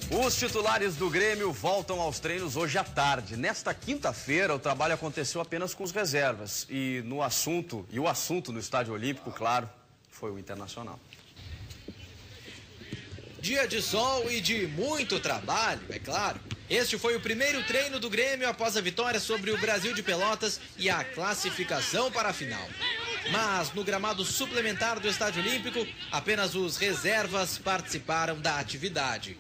Os titulares do Grêmio voltam aos treinos hoje à tarde. Nesta quinta-feira, o trabalho aconteceu apenas com os reservas. E o assunto no Estádio Olímpico, claro, foi o Internacional. Dia de sol e de muito trabalho, é claro. Este foi o primeiro treino do Grêmio após a vitória sobre o Brasil de Pelotas e a classificação para a final. Mas no gramado suplementar do Estádio Olímpico, apenas os reservas participaram da atividade.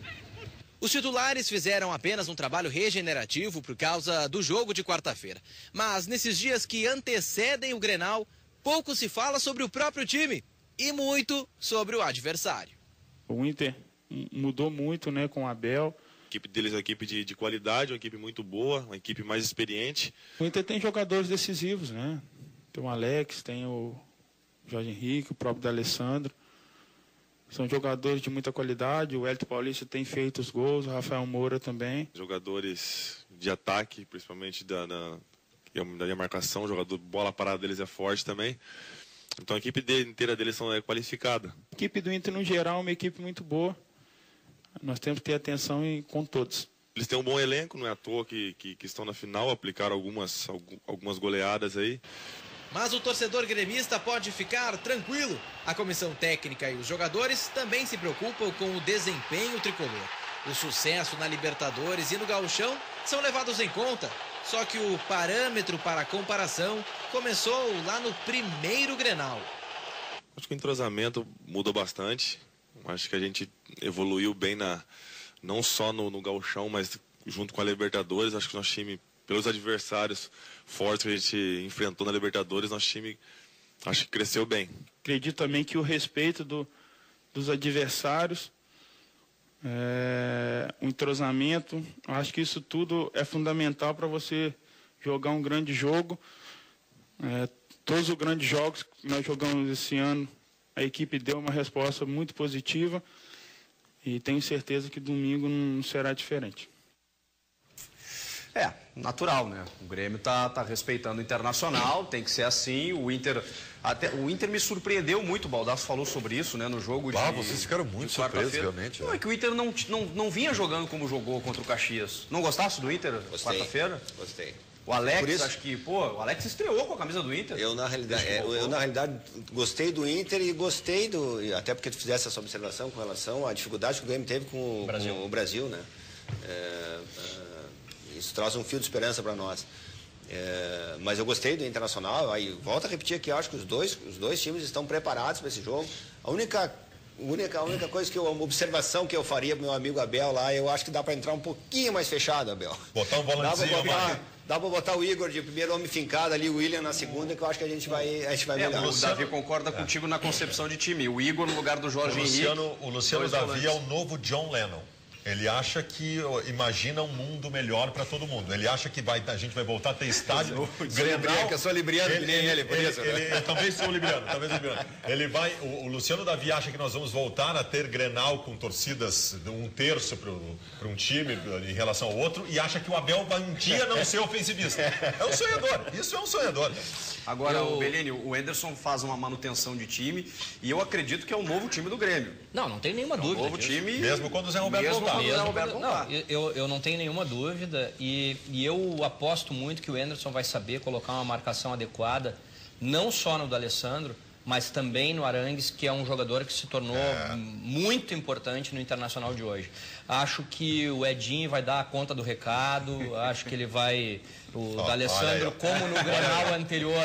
Os titulares fizeram apenas um trabalho regenerativo por causa do jogo de quarta-feira. Mas nesses dias que antecedem o Grenal, pouco se fala sobre o próprio time e muito sobre o adversário. O Inter mudou muito, né, com o Abel. A equipe deles é uma equipe de qualidade, uma equipe muito boa, uma equipe mais experiente. O Inter tem jogadores decisivos, né? Tem o Alex, tem o Jorge Henrique, o próprio D'Alessandro. São jogadores de muita qualidade. O Hélio Paulista tem feito os gols, o Rafael Moura também. Jogadores de ataque, principalmente da marcação, jogador bola parada deles é forte também. Então a equipe inteira deles é qualificada. A equipe do Inter, no geral, é uma equipe muito boa. Nós temos que ter atenção com todos. Eles têm um bom elenco, não é à toa que estão na final, aplicaram algumas goleadas aí. Mas o torcedor gremista pode ficar tranquilo. A comissão técnica e os jogadores também se preocupam com o desempenho tricolor. O sucesso na Libertadores e no Gauchão são levados em conta. Só que o parâmetro para a comparação começou lá no primeiro Grenal. Acho que o entrosamento mudou bastante. Acho que a gente evoluiu bem não só no Gauchão, mas junto com a Libertadores. Acho que o nosso time, pelos adversários fortes que a gente enfrentou na Libertadores, nosso time acho que cresceu bem. Acredito também que o respeito dos adversários, o entrosamento, acho que isso tudo é fundamental para você jogar um grande jogo. Todos os grandes jogos que nós jogamos esse ano, a equipe deu uma resposta muito positiva e tenho certeza que domingo não será diferente. Natural, né? O Grêmio tá respeitando o Internacional, tem que ser assim. O Inter me surpreendeu muito, o Baldasso falou sobre isso, né, no jogo de vocês ficaram muito surpresos, realmente. Não, é que o Inter não vinha jogando como jogou contra o Caxias. Não gostasse do Inter quarta-feira? Gostei. O Alex, acho que, o Alex estreou com a camisa do Inter. Eu, na realidade, gostei do Inter e gostei até porque tu fizesse essa observação com relação à dificuldade que o Grêmio teve com o Brasil, né? Isso traz um fio de esperança para nós. Mas eu gostei do Internacional. Aí volto a repetir aqui, acho que os dois times estão preparados para esse jogo. A única coisa uma observação que eu faria pro meu amigo Abel lá, eu acho que dá para entrar um pouquinho mais fechado, Abel. Botar um volantezinho. Dá para botar o Igor de primeiro homem fincado ali, o William na segunda, que eu acho que a gente vai melhorar. O Davi concorda contigo na concepção de time. O Igor no lugar do Jorge Henrique. O Luciano Davi é o novo John Lennon. Ele acha que imagina um mundo melhor para todo mundo. Ele acha que a gente vai voltar a ter estádio. Grenal, que eu sou libriano, que nem ele, por isso. Talvez sou libriano, o Luciano Davi acha que nós vamos voltar a ter Grenal com torcidas de um terço para um time em relação ao outro e acha que o Abel vai um dia não ser ofensivista. É um sonhador, isso é um sonhador. Agora, o Bellini, o Anderson faz uma manutenção de time e eu acredito que é o novo time do Grêmio. Não tem nenhuma dúvida. Novo time. Mesmo quando o Zé Roberto voltar. Eu não tenho nenhuma dúvida e eu aposto muito que o Anderson vai saber colocar uma marcação adequada, não só no D'Alessandro, mas também no Arangues, que é um jogador que se tornou muito importante no Internacional de hoje. Acho que o Edinho vai dar conta do recado, acho que ele vai... O D'Alessandro, como no Grenal anterior,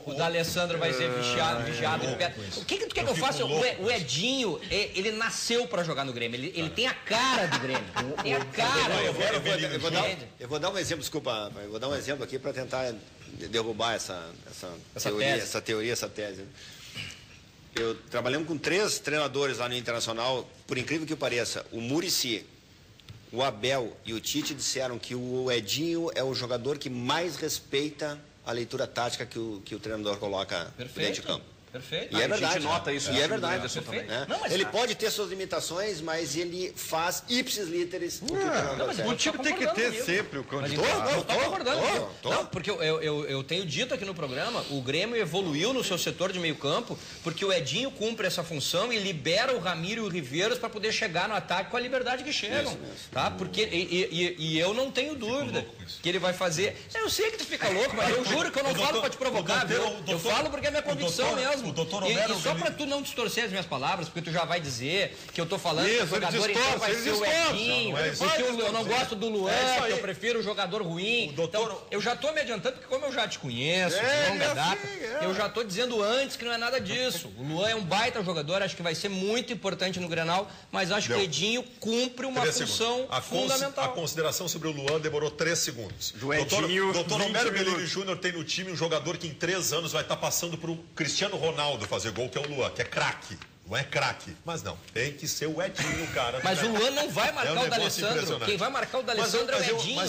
o D'Alessandro vai ser vigiado. O que tu quer que eu faça? O Edinho, ele nasceu para jogar no Grêmio, ele tem a cara do Grêmio. Tem a cara. Eu vou dar um exemplo, desculpa, eu vou dar um exemplo aqui para tentar derrubar essa teoria, essa tese. Trabalhamos com 3 treinadores lá no Internacional, por incrível que pareça, o Muricy, o Abel e o Tite disseram que o Edinho é o jogador que mais respeita a leitura tática que o treinador coloca dentro de campo. Perfeito. E é A verdade. gente nota isso. E é verdade. Perfeito. Né? Não, mas ele pode ter suas limitações, mas ele faz ipsis literis o que o treinador quer. O time tem que ter sempre o candidato. Eu tô concordando. Não, porque eu tenho dito aqui no programa, o Grêmio evoluiu no seu setor de meio campo, porque o Edinho cumpre essa função e libera o Ramiro e o Riveiros para poder chegar no ataque com a liberdade que chegam. Tá? Porque, e eu não tenho dúvida que ele vai fazer. Eu sei que tu fica louco, mas eu juro que eu não falo para te provocar, viu? Eu falo porque é minha convicção mesmo. E só para tu não distorcer as minhas palavras, porque tu já vai dizer que eu tô falando que o jogador então vai ser o Edinho, porque eu não gosto do Luan, que eu prefiro o jogador ruim. Então, eu já tô me adiantando, porque como eu já te conheço, de longa data, eu já tô dizendo antes que não é nada disso. O Luan é um baita jogador, acho que vai ser muito importante no Grenal, mas acho que o Edinho cumpre uma função fundamental. A consideração sobre o Luan demorou 3 segundos. Doutor Romero Bellini Júnior tem no time um jogador que em 3 anos vai estar passando para o Cristiano Ronaldo fazer gol, que é o Luan, que é craque. Não é craque, mas não. Tem que ser o Edinho, cara. Mas o Luan não vai marcar o D'Alessandro. Quem vai marcar o D'Alessandro é o Edinho.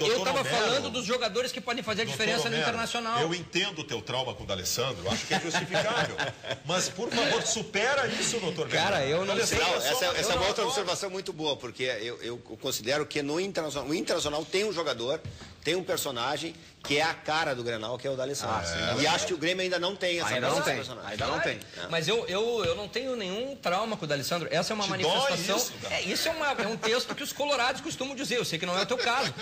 Eu estava falando dos jogadores que podem fazer a diferença no Internacional. Eu entendo o teu trauma com o D'Alessandro, acho que é justificável. Mas, por favor, supera isso, doutor. Cara, eu não sei. Essa é uma outra observação muito boa, porque eu considero que no Internacional, o Internacional tem um jogador, tem um personagem que é a cara do Grenal, que é o D'Alessandro. E acho que o Grêmio ainda não tem essa personagem. Ainda não tem. Mas eu não tenho nenhum trauma com o D'Alessandro. Essa é uma manifestação. Isso é um texto que os colorados costumam dizer. Eu sei que não é o teu caso.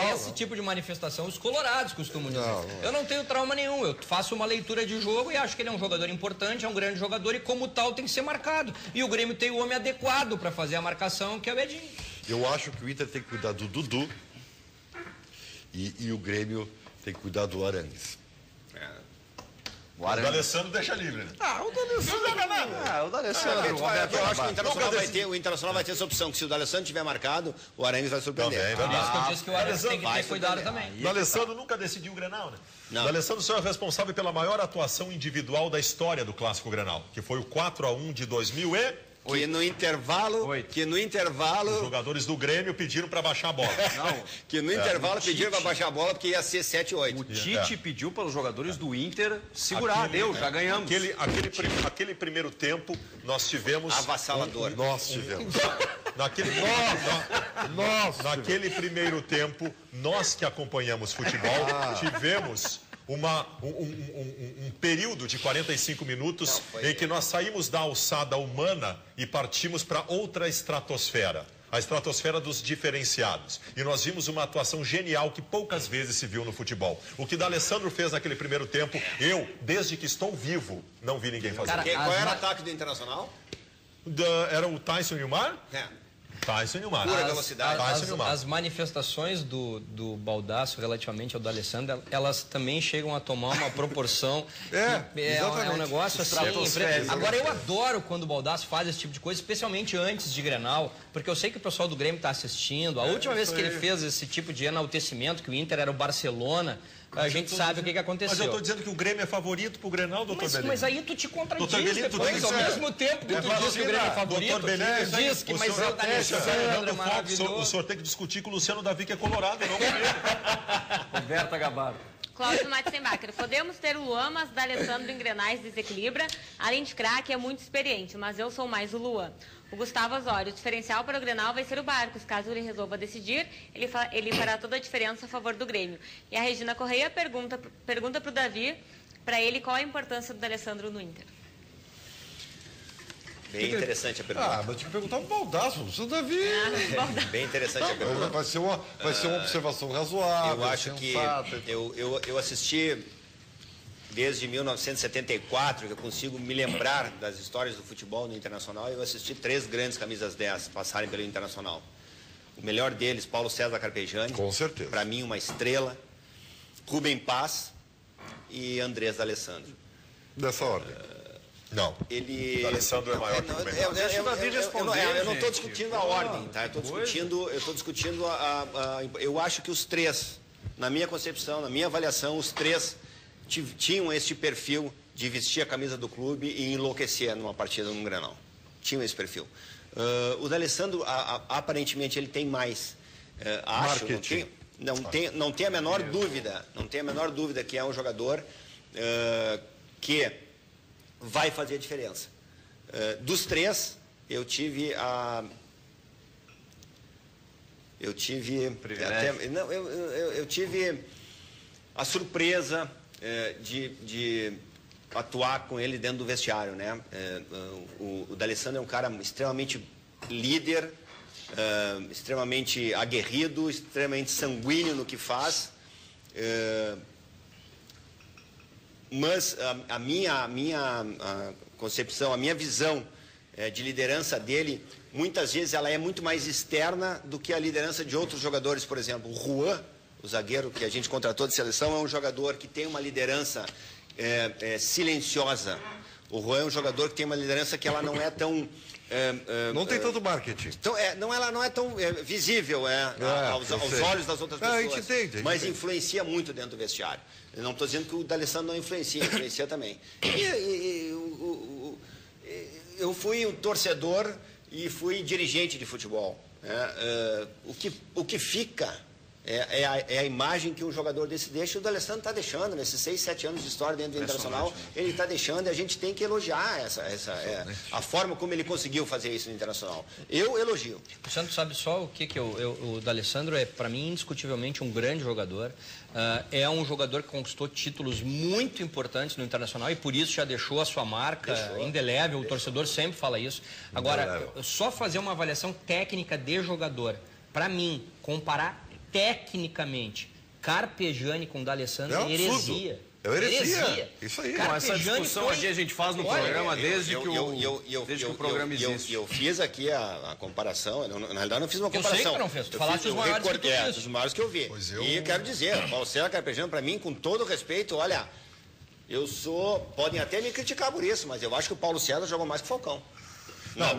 Mas esse tipo de manifestação os colorados costumam dizer. Eu não tenho trauma nenhum. Eu faço uma leitura de jogo e acho que ele é um jogador importante, é um grande jogador e como tal tem que ser marcado. E o Grêmio tem o homem adequado para fazer a marcação, que é o Edinho. Eu acho que o Inter tem que cuidar do Dudu e o Grêmio tem que cuidar do Arangues. O D'Alessandro deixa livre. Né? O D'Alessandro. Eu acho que o Internacional vai ter essa opção, que se o D'Alessandro tiver marcado, o Arangues vai surpreender. Também, Por isso que eu disse que o Arangues tem que ter cuidado também. O D'Alessandro nunca decidiu o Grenal, né? Não. O D'Alessandro só é responsável pela maior atuação individual da história do Clássico Grenal, que foi o 4-1 de 2000 e... Que no intervalo, Os jogadores do Grêmio pediram para baixar a bola. que no intervalo pediram para baixar a bola porque ia ser 7-8. O Tite pediu para os jogadores do Inter segurar. Já ganhamos. Aquele primeiro tempo, nós tivemos... Avassalador. Nós tivemos. Naquele primeiro tempo, nós que acompanhamos futebol, tivemos um período de 45 minutos em que nós saímos da alçada humana e partimos para outra estratosfera. A estratosfera dos diferenciados. E nós vimos uma atuação genial que poucas vezes se viu no futebol. O que D'Alessandro fez naquele primeiro tempo, desde que estou vivo, não vi ninguém fazer. Qual era o ataque do Internacional? Era o Tyson e o Mar? Tyson e o Mar. Pura velocidade. As manifestações do Baldasso relativamente ao D'Alessandro, elas também chegam a tomar uma proporção. É um negócio assim. Agora, eu adoro quando o Baldasso faz esse tipo de coisa, especialmente antes de Grenal, porque eu sei que o pessoal do Grêmio está assistindo. A última vez que ele fez esse tipo de enaltecimento, que o Inter era o Barcelona, a gente sabe o que aconteceu. Mas eu estou dizendo que o Grêmio é favorito pro Grenal, doutor Bellini. Mas aí tu te contradiz depois, ao mesmo tempo que tu diz que o Grêmio é favorito, tu diz que mas é o D'Alessandro é maravilhoso. O senhor tem que discutir com o Luciano Davi, que é colorado, não comigo. Roberta Gabardo. Cláudio Matzenbacher. Podemos ter o Luan, mas D'Alessandro em Grenais desequilibra. Além de craque, é muito experiente, mas eu sou mais o Luan. O Gustavo Osório, o diferencial para o Grenal vai ser o Barcos. Caso ele resolva decidir, ele fará toda a diferença a favor do Grêmio. E a Regina Correia pergunta para o Davi, para ele, qual a importância do D'Alessandro no Inter. Bem interessante a pergunta. Mas tinha que perguntar pro Baldasso, o Davi. Bem interessante a pergunta. Vai ser uma observação razoável. Eu acho que eu assisti desde 1974, que eu consigo me lembrar das histórias do futebol no Internacional, eu assisti 3 grandes camisas 10 passarem pelo Internacional. O melhor deles, Paulo César Carpegiani. Com certeza. Para mim, uma estrela. Rubem Paz e Andrés D'Alessandro. Dessa ordem. Não. O D'Alessandro é maior que o Rubem Paz. Eu não estou discutindo a ordem, tá? Eu estou discutindo eu acho que os 3, na minha concepção, na minha avaliação, os 3 tinham este perfil de vestir a camisa do clube e enlouquecer numa partida num Grenal. Tinham esse perfil. O D'Alessandro, aparentemente, ele tem mais. Acho, não tem a menor dúvida, que é um jogador que vai fazer a diferença. Dos três, eu tive a... Eu tive a surpresa de atuar com ele dentro do vestiário, né? O D'Alessandro é um cara extremamente líder, extremamente aguerrido, extremamente sanguíneo no que faz. Mas a minha concepção, a minha visão de liderança dele, muitas vezes ela é muito mais externa do que a liderança de outros jogadores. Por exemplo, o Juan, o zagueiro que a gente contratou de seleção, é um jogador que tem uma liderança silenciosa. O Juan é um jogador que tem uma liderança que ela não é tão... não tem tanto marketing. Então, ela não é tão visível aos olhos das outras pessoas. A gente entende, mas influencia muito dentro do vestiário. Eu não estou dizendo que o D'Alessandro não influencia também. Eu fui um torcedor e fui dirigente de futebol. O que fica é a imagem que um jogador desse deixa, e o D'Alessandro está deixando, nesses 6, 7 anos de história dentro do Internacional, ele está deixando, e a gente tem que elogiar a forma como ele conseguiu fazer isso no Internacional. Eu elogio. O Santos sabe só o que o D'Alessandro é, para mim, indiscutivelmente um grande jogador. É um jogador que conquistou títulos muito importantes no Internacional e por isso já deixou a sua marca indelével. O torcedor sempre fala isso. Agora, só fazer uma avaliação técnica de jogador, para mim, comparar tecnicamente Carpegiani com D'Alessandro é heresia. É heresia. Isso aí. Essa discussão aqui a gente faz no programa desde que o programa existe. Eu fiz aqui a comparação, na realidade não fiz uma comparação. Eu sei que não fez, tu falaste os maiores que tu fez. Os maiores que eu vi. E eu quero dizer, Paulo César Carpegiani, para mim, com todo respeito, olha, podem até me criticar por isso, mas eu acho que o Paulo César jogou mais que o Falcão. Não,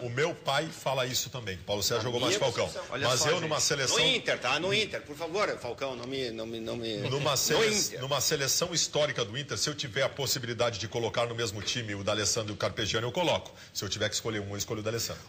o meu pai fala isso também. Paulo César jogou mais que Falcão. Mas eu numa seleção... No Inter, tá? No Inter. Por favor, Falcão, não me... Numa seleção histórica do Inter, se eu tiver a possibilidade de colocar no mesmo time o D'Alessandro e o Carpegiani, eu coloco. Se eu tiver que escolher um, eu escolho o D'Alessandro.